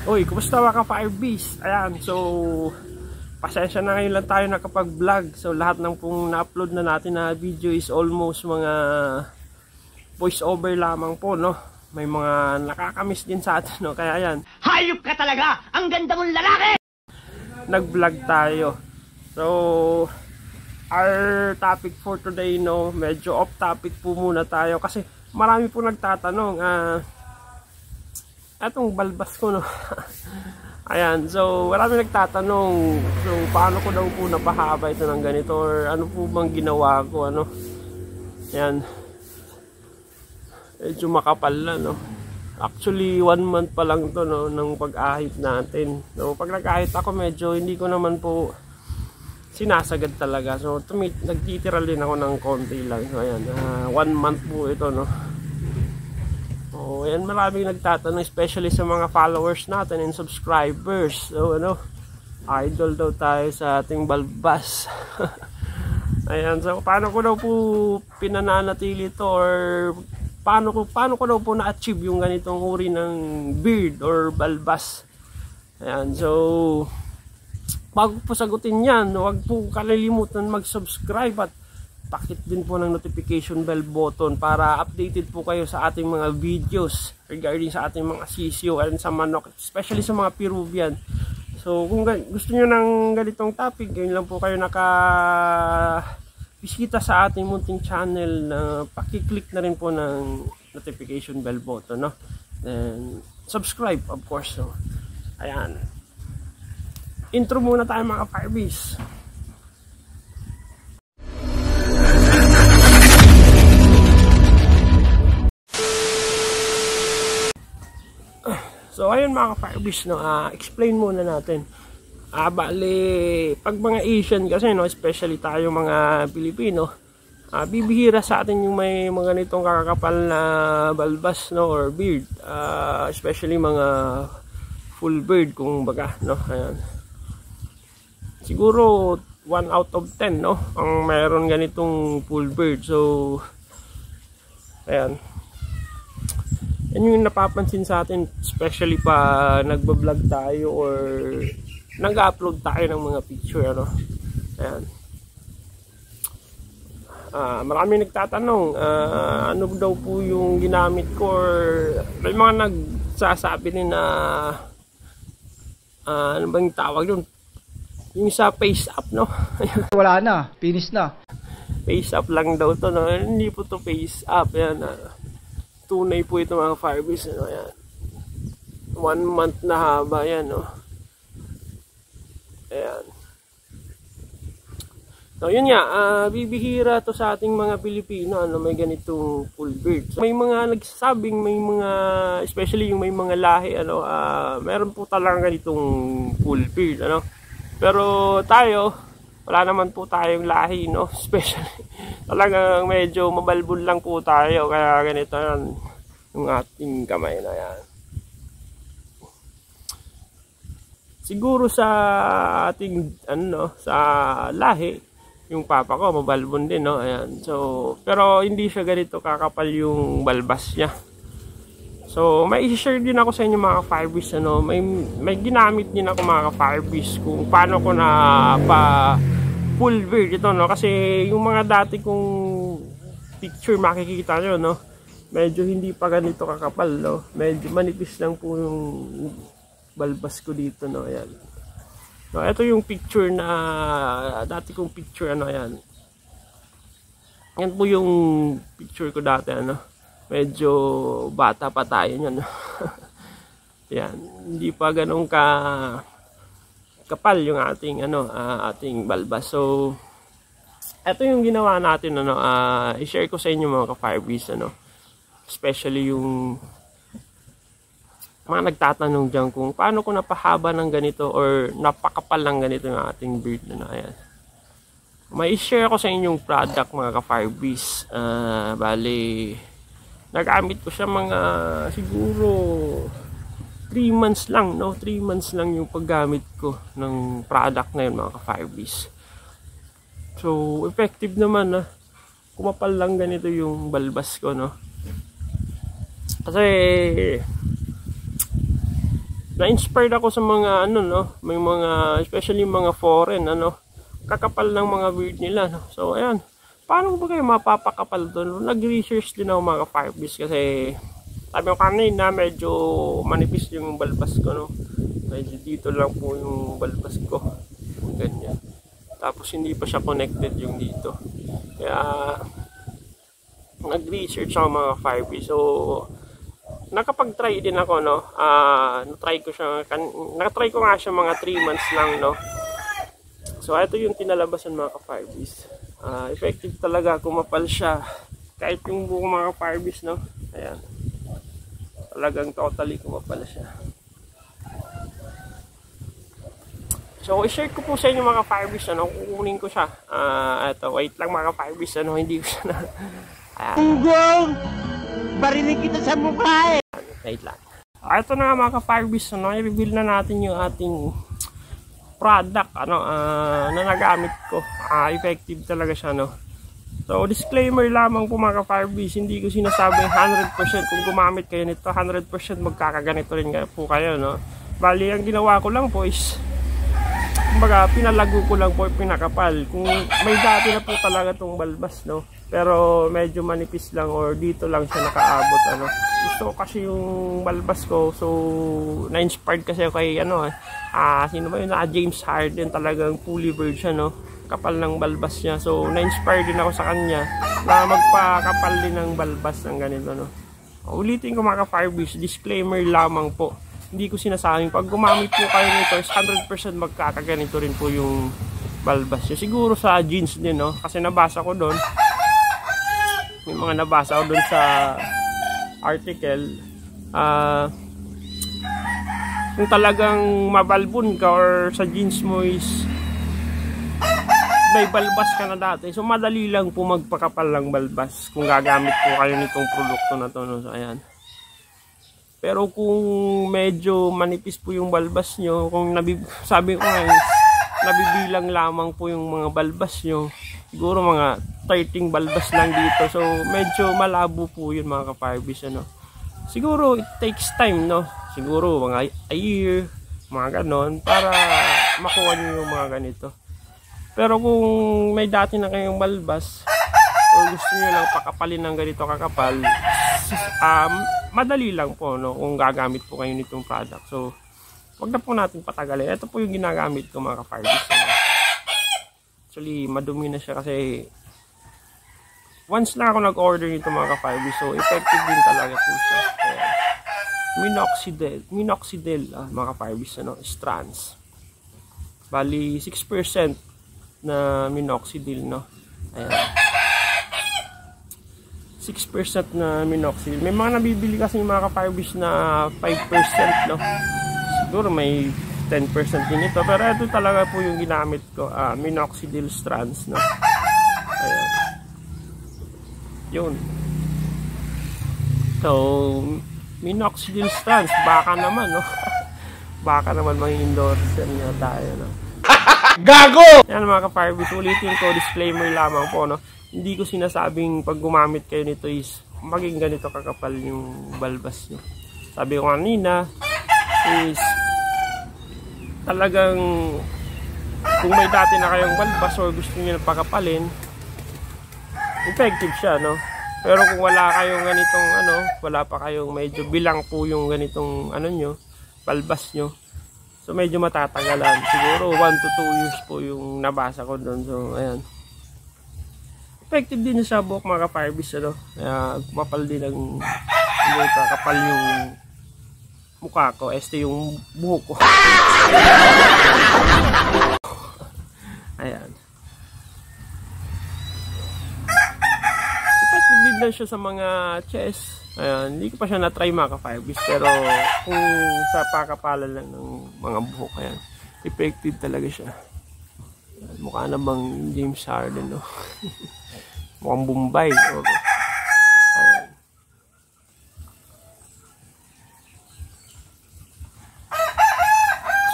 Uy, kumusta mga ka-Firebeast? Ayan, so pasensya na ngayon lang tayo nakapag-vlog. So lahat ng pong na-upload na natin na video is almost mga voice over lamang po, no? May mga nakakamiss din sa atin, no? Kaya ayan, hayop ka talaga! Ang ganda mong lalaki! nag-vlog tayo. So our topic for today, no, medyo off topic po muna tayo kasi marami po nagtatanong etong balbas ko, no. Ayan, so marami nagtatanong, so paano ko daw po napahaba ito ng ganito or ano po bang ginawa ko, ano. Ayan, medyo makapal na, no. Actually 1 month pa lang to, no, ng pag-ahit natin. So pag nag-ahit ako, medyo hindi ko naman po sinasagad talaga. So nagtitiral din ako ng konti lang. So ayan, 1 month po ito, no. So ayan, maraming nagtatanong, especially sa mga followers natin and subscribers. So ano, idol daw tayo sa ating balbas. Ayan, so paano ko daw po pinananatili ito or paano ko daw po na-achieve yung ganitong uri ng beard or balbas. Ayan, so bago po sagutin yan, huwag po kalilimutan mag-subscribe at pakit din po ng notification bell button para updated po kayo sa ating mga videos regarding sa ating mga sisiyo and sa manok, especially sa mga Peruvian. So kung gusto nyo ng ganitong topic, ngayon lang po kayo bisita sa ating munting channel, na pakiclick na rin po ng notification bell button, no? And subscribe, of course, no? Ayan, intro muna tayo mga Firebeast. So ayun mga Firebeast, no, explain muna natin. Bali, pag mga Asian kasi, no, especially tayo mga Pilipino, bibihira sa atin yung may mga nitong kakakapal na balbas, no, or beard, especially mga full beard kung baga, no. Ayan, siguro 1 out of 10, no, ang mayroon ganitong full beard. So ayan, yan yung napapansin sa atin, especially pa nagbablog tayo or nag-upload tayo ng mga picture, ano. Ayan, marami nagtatanong ano daw po yung ginamit ko, or may mga nagsasabi din na ano bang tawag doon, yung sa face up, no. Wala na, finish na. Face up lang daw to, no. Hindi po to face up. Ayan, tunay po ito mga Firebeast, ano. Ayan, 1 month na haba yan, no. Ayan, so yun nga, bibihira to sa ating mga Pilipino, ano, may ganitong full beard. So, may mga nagsasabing, may mga, especially yung may mga lahi, ano, meron po talaga ganitong full beard, ano. Pero tayo, wala naman po tayong lahi, no, especially talagang medyo mabalbon lang po tayo, kaya ganito yan yung ating kamay na yan. Siguro sa ating ano, sa lahi, yung papa ko mabalbon din, no. Ayan, so pero hindi siya ganito kakapal yung balbas niya. So may i-share din ako sa inyo mga Firebeast, ano, may ginamit din ako mga Firebeast kung paano ko na pa full beard ito, no, kasi yung mga dati kong picture makikita nyo, no, medyo hindi pa ganito kakapal, no, medyo manipis lang po yung balbas ko dito, no. Ayan, no, ito yung picture na dati kong picture, ano. Ayan, yan po yung picture ko dati, ano, medyo bata pa tayo nyan, no. Ayan, hindi pa ganun kapal yung ating ano, ating balbas. So ito yung ginawa natin, ano, i-share ko sa inyo mga ka-Firebeast, ano, especially yung mga nagtatanong dyan kung paano ko napahaba ng ganito or napakapal ng ganito yung ating beard, na. Ayan, may i-share ko sa inyong product mga ka-Firebeast. Bali, nagamit ko siya mga siguro 3 months lang, no, 3 months lang yung paggamit ko ng product na yun mga ka-Firebeast. So effective naman, na kumapal lang ganito yung balbas ko, no. Kasi na-inspired ako sa mga ano, no, may mga especially mga foreign ano, kakapal ng mga beard nila, no? So ayan, paano ba kayo mapapakapal doon? Nag-research din ako mga ka-firebeast kasi sabi ko kanina medyo manipis yung balbas ko, no? Medyo dito lang po yung balbas ko, ganyan. Tapos hindi pa siya connected yung dito, kaya nag-research ako mga ka-firebeast. So nakapag-try din ako, no. Na-try ko siya, nakatry ko nga siya mga 3 months lang, no. So ito yung tinalabasan mga ka-firebeast. Effective talaga, kumapal siya kahit yung buko mga ka-firebeast, no. Ayan, talagang totally kumapal siya. So i-share ko po sa inyo mga ka-firebeast, ano, kukunin ko siya. Ito, wait lang mga ka-firebeast, ano, hindi ko siya na Unggong! Barinig kita sa mukha eh! Wait lang. Ito na nga mga ka-firebeast, ano, i-reveal na natin yung ating product, ano, na nagamit ko. Effective talaga siya, no. So disclaimer lamang po mga ka-firebeast, hindi ko sinasabi 100% kung gumamit kayo nito 100% magkakaganito rin po kayo, no. Bali ang ginawa ko lang po is kumbaga pinalago ko lang po, pinakapal. Kung may dati na po talaga tong balbas, no, pero medyo manipis lang or dito lang siya nakaabot, ano. Gusto ko kasi yung balbas ko, so na-inspired kasi ako kay ano, sino ba yun, James Harden, talagang fully version, no, kapal ng balbas niya. So na-inspired din ako sa kanya na magpakapal din ng balbas ng ganito, no. Ulitin ko mga ka-firebeast, disclaimer lamang po, hindi ko sinasabing pag gumamit po kayo nito is 100% magkakaganito rin po yung balbas niya. Siguro sa jeans din, no, kasi nabasa ko doon, may mga nabasa ko doon sa article, kung talagang mabalbon ka or sa jeans mo is may balbas ka na dati, so madali lang po magpakapal ng balbas kung gagamit po kayo nitong produkto na to, no. So ayan, pero kung medyo manipis po yung balbas nyo, kung sabi ko nga, nabibilang lamang po yung mga balbas nyo, siguro mga 13 balbas lang dito, so medyo malabo po yun mga ka-firebeast, ano. Siguro it takes time, no, siguro mga a year, mga ganon, para makuha nyo yung mga ganito. Pero kung may dati na kayong balbas o gusto nyo lang pakapalin ng ganito kakapal, madali lang po, no, kung gagamit po kayo nitong product. So wag na po natin patagalin. Ito po yung ginagamit ko mga ka-firebeast. Actually madumi na siya kasi once na ako nag-order nito mga ka-firebeast, so effective din talaga po siya. Minoxidil mga ka-firebeast, ano, strands. Bali 6% na minoxidil, no. Ayan, 6% na minoxidil. May mga nabibili kasi yung mga ka-firebeast na 5%, no. Siguro may 10% din ito, pero ito talaga po yung ginamit ko, minoxidil strands, no. Ayan, yun. So minoxidil strands, baka naman, no. Baka naman mag-endorser niya tayo, no. Gago! Yan mga ka-firebeast, ulitin ko, disclaimer lamang po, no. Hindi ko sinasabing pag gumamit kayo nito is maging ganito kakapal yung balbas nyo. Sabi ko kanina is talagang kung may dati na kayong balbas or gusto nyo na pakapalin, effective siya, no. Pero kung wala kayong ganitong ano, wala pa kayong medyo bilang po yung ganitong ano nyo, balbas nyo, so medyo matatagalan. Siguro 1 to 2 years po yung nabasa ko doon. So ayan, effective din sa buhok mga ka-firebeast, ano. Kaya kumapal din ang kapal yung mukha ko, yung buhok ko. Ayan, effective din lang siya sa mga chest. Ayan, hindi ko pa siya na-try mga ka-firebeast, pero kung sa pakapalan lang ng mga buhok, ayan, effective talaga siya. Ayan, mukha na bang James Harden, no. Mukhang Bombay, no? Ayan.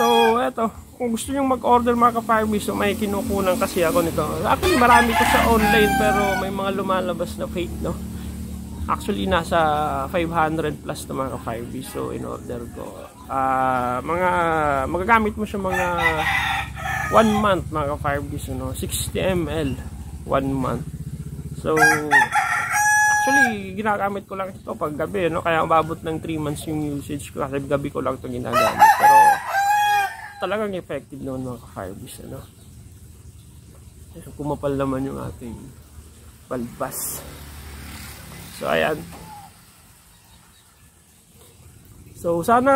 So eto, kung gusto nyo mag-order mga ka-firebeast, so may kinukunan kasi ako nito. Actually marami ko sa online, pero may mga lumalabas na fake, no. Actually nasa 500 plus na mga ka-firebeast, so in order ko magagamit mo siya mga 1 month mga ka-firebees, ano, 60 ml 1 month. So actually ginagamit ko lang ito pag gabi, no? Kaya umabot ng 3 months yung usage ko kasi gabi ko lang ito ginagamit, pero talagang effective naman mga ka-firebees, ano? So kumapal naman yung ating balbas. So ayan. So sana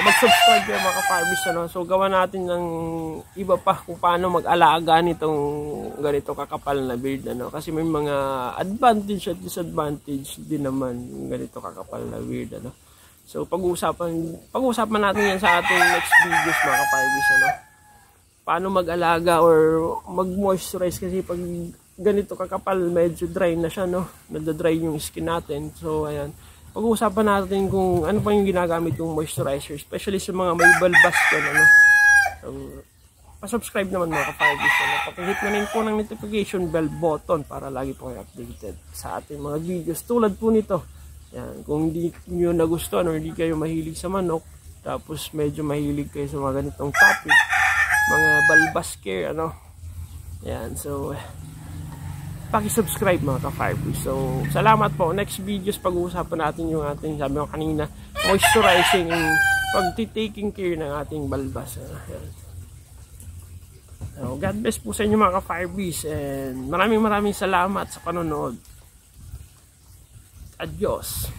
mag-subscribe kayo mga ka-firebees, ano? So gawa natin ng iba pa kung paano mag-alaga nitong ganito kakapal na beard, ano? Kasi may mga advantage at disadvantage din naman yung ganito kakapal na beard, ano? So pag-uusapan natin yan sa ating next videos mga ka-firebees, ano? Paano mag-alaga or mag-moisturize kasi pag ganito kakapal medyo dry na siya, no? Nada-dry yung skin natin. So ayan. Pag-uusapan natin kung ano pa yung ginagamit yung moisturizer, especially sa mga may balbas dyan, ano. So, pa-subscribe naman mga ka-firebees, ano. Pakihit na rin po ng notification bell button para lagi po kayo updated sa ating mga videos tulad po nito. Yan, kung hindi nyo nagustuhan or hindi kayo mahilig sa manok, tapos medyo mahilig kayo sa mga ganitong topic, mga balbas care, ano. Yan, so paki-subscribe mga ka-firebees. So, salamat po. Next videos pag-uusapan natin yung ating, sabi ko kanina, moisturizing and pag-taking care ng ating balbas. So, God bless po sa inyo mga ka-firebees and maraming salamat sa panonood. Adios.